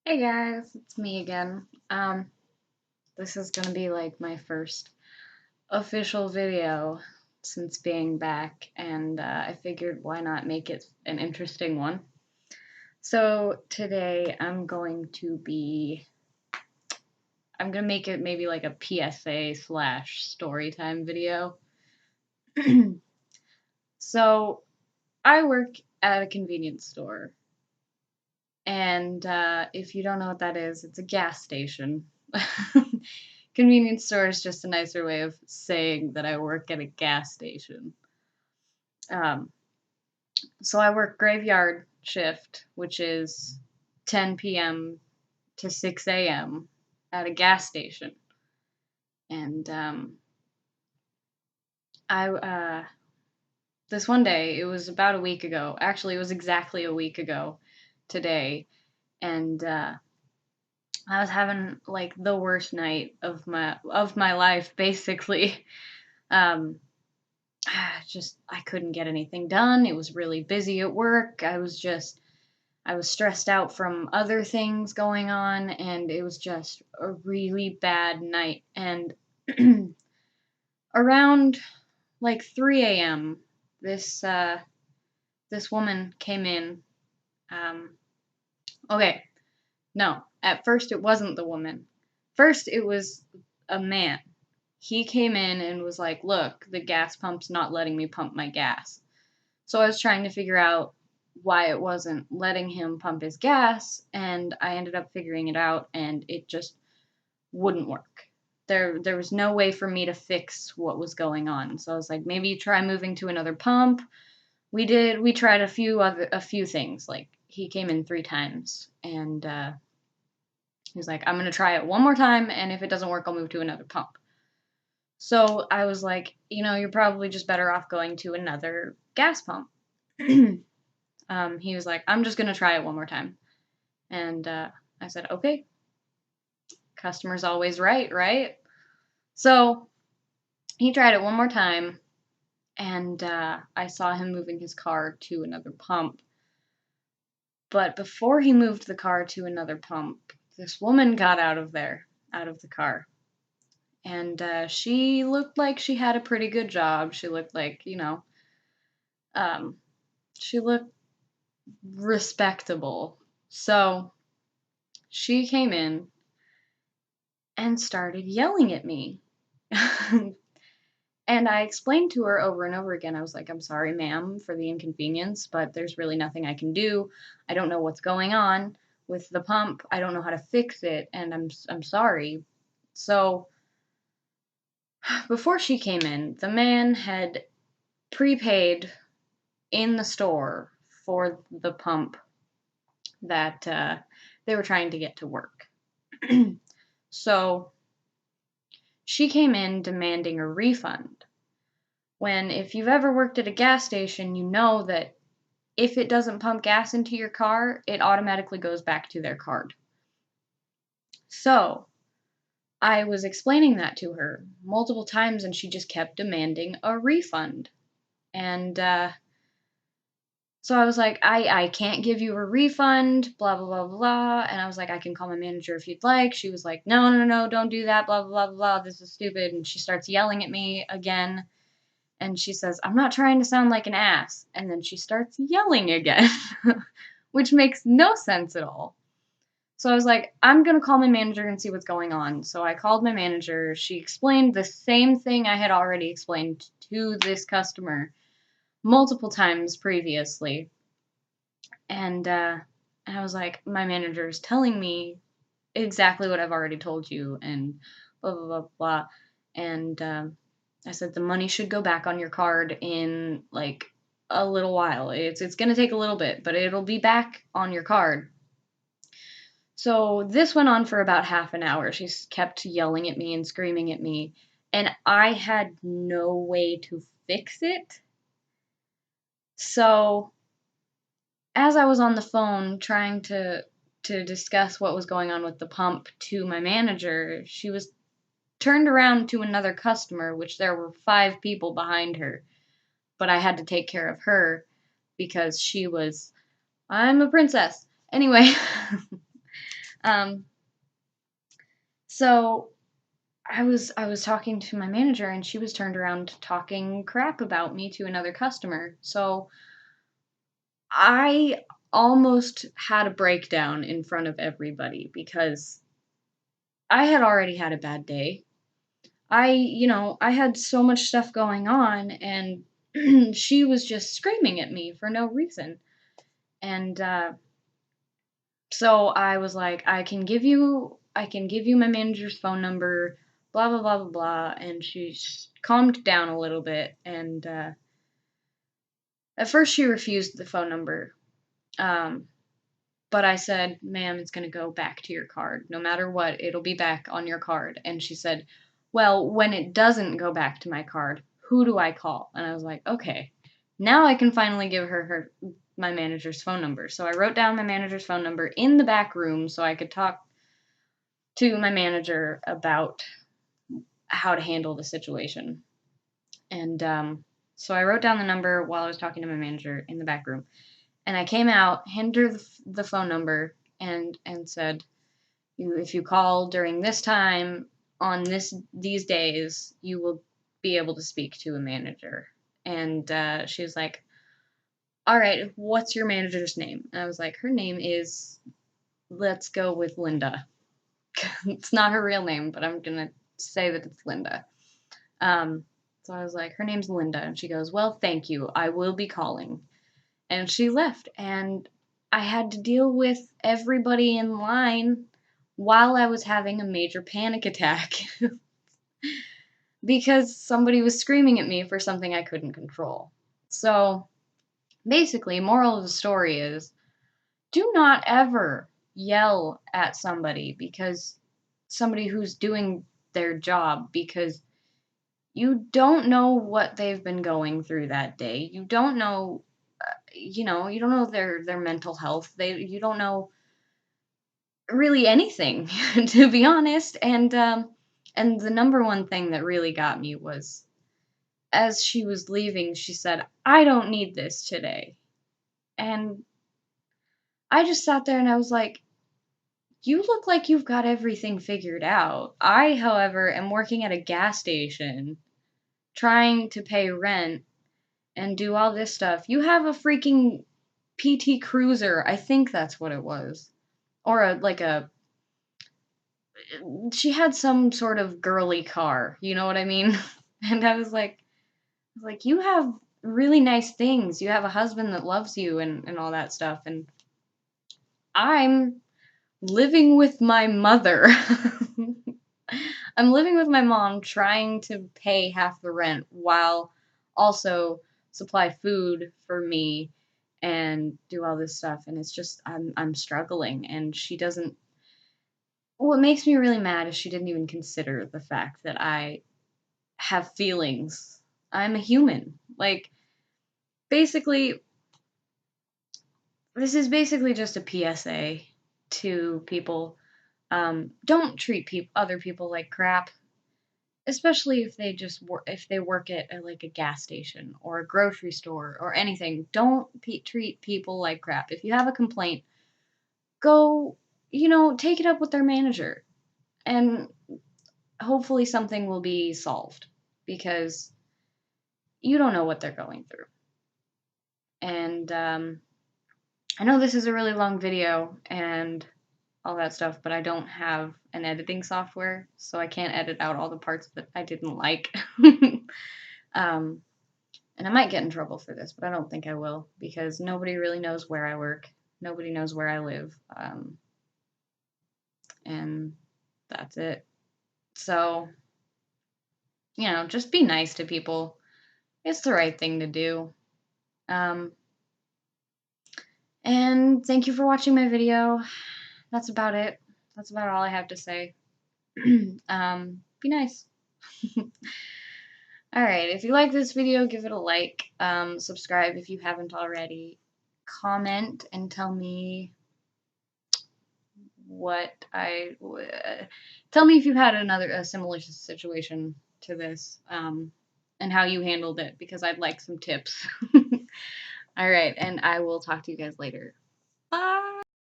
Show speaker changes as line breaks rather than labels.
Hey guys, it's me again. This is gonna be like my first official video since being back, and I figured why not make it an interesting one. So today I'm gonna make it maybe like a PSA slash story time video. So I work at a convenience store, and if you don't know what that is, it's a gas station. Convenience store is just a nicer way of saying that I work at a gas station. Um, so I work graveyard shift, which is 10 p.m. to 6 a.m. at a gas station. And I this one day, it was about a week ago. Actually, it was exactly a week ago today, and I was having like the worst night of my life, basically. Um, just I couldn't get anything done. It was really busy at work. I was stressed out from other things going on, and it was just a really bad night. And around like 3 a.m., this this woman came in. Um, okay, no, at first it wasn't the woman. First it was a man. He came in and was like, "Look, the gas pump's not letting me pump my gas." So I was trying to figure out why it wasn't letting him pump his gas, and I ended up figuring it out, and it just wouldn't work. There was no way for me to fix what was going on. So I was like, maybe try moving to another pump. We tried a few things. Like he came in 3 times, and he was like, I'm gonna try it one more time, and if it doesn't work, I'll move to another pump. So I was like, you're probably just better off going to another gas pump. He was like, I'm just going to try it one more time. And I said, okay, customer's always right, right? So he tried it one more time, and I saw him moving his car to another pump. But before he moved the car to another pump, this woman got out of the car. And she looked like she had a pretty good job. She looked like, um, she looked respectable. So she came in and started yelling at me. And I explained to her over and over again. I was like, I'm sorry, ma'am, for the inconvenience, but there's really nothing I can do. I don't know what's going on with the pump. I don't know how to fix it, and I'm sorry. So before she came in, the man had prepaid in the store for the pump that they were trying to get to work. So she came in demanding a refund. When, if you've ever worked at a gas station, you know that if it doesn't pump gas into your car, it automatically goes back to their card. So I was explaining that to her multiple times, and she just kept demanding a refund. And so I was like, I can't give you a refund, blah, blah, blah, blah. And I was like, I can call my manager if you'd like. She was like, no, no, no, don't do that, blah, blah, blah, blah. This is stupid. And she starts yelling at me again. And she says, I'm not trying to sound like an ass. And then she starts yelling again, which makes no sense at all. So I was like, I'm going to call my manager and see what's going on. So I called my manager. She explained the same thing I had already explained to this customer multiple times previously. And I was like, my manager's telling me exactly what I've already told you, and blah, blah, blah, blah. And I said, the money should go back on your card in like a little while. It's going to take a little bit, but it'll be back on your card. So this went on for about half an hour. She kept yelling at me and screaming at me, and I had no way to fix it. So as I was on the phone trying to discuss what was going on with the pump to my manager, she was turned around to another customer, which there were 5 people behind her, but I had to take care of her because I'm a princess. Anyway, Um, so I was talking to my manager, and she was turned around talking crap about me to another customer. So I almost had a breakdown in front of everybody because I had already had a bad day. I had so much stuff going on, and she was just screaming at me for no reason. And so I was like, I can give you my manager's phone number, blah blah blah blah blah. And she calmed down a little bit, and at first she refused the phone number. Um, but I said, "Ma'am, it's going to go back to your card. No matter what, it'll be back on your card." And she said, "Well, when it doesn't go back to my card, who do I call?" And I was like, "Okay, now I can finally give her my manager's phone number." So I wrote down my manager's phone number in the back room so I could talk to my manager about how to handle the situation. And so I wrote down the number while I was talking to my manager in the back room. And I came out, handed her the phone number, and said, if you call during this time on these days, you will be able to speak to a manager. And she was like, "All right, what's your manager's name?" And I was like, "Her name is, let's go with Linda." It's not her real name, but I'm gonna say that it's Linda. Um, so I was like, "Her name's Linda," and she goes, "Well, thank you. I will be calling." And she left, and I had to deal with everybody in line while I was having a major panic attack because somebody was screaming at me for something I couldn't control. So basically, moral of the story is, do not ever yell at somebody who's doing their job, because you don't know what they've been going through that day. You don't know, you don't know their mental health. You don't know really anything, to be honest. And the number one thing that really got me was, as she was leaving, she said, "I don't need this today." And I just sat there and I was like, "You look like you've got everything figured out. I, however, am working at a gas station trying to pay rent and do all this stuff. You have a freaking PT Cruiser." I think that's what it was. Or she had some sort of girly car, you know what I mean? And I was like, "You have really nice things. You have a husband that loves you and all that stuff. And I'm living with my mother." I'm living with my mom, trying to pay half the rent while also supply food for me and do all this stuff. And it's just, I'm struggling, and she doesn't. What makes me really mad is she didn't even consider the fact that I have feelings. I'm a human. Like, basically, this is basically just a PSA to people. Don't treat other people like crap, especially if they if they work at like a gas station or a grocery store or anything. Don't treat people like crap. If you have a complaint, go, take it up with their manager, and hopefully something will be solved, because you don't know what they're going through. And I know this is a really long video and all that stuff, but I don't have an editing software, so I can't edit out all the parts that I didn't like. um, and I might get in trouble for this, but I don't think I will, because nobody really knows where I work. Nobody knows where I live. And that's it. So, just be nice to people. It's the right thing to do. Um, and thank you for watching my video. That's about it. That's about all I have to say. Be nice. Alright, if you like this video, give it a like. Subscribe if you haven't already. Comment and tell me tell me if you've had a similar situation to this, and how you handled it, because I'd like some tips. Alright, and I will talk to you guys later. Bye!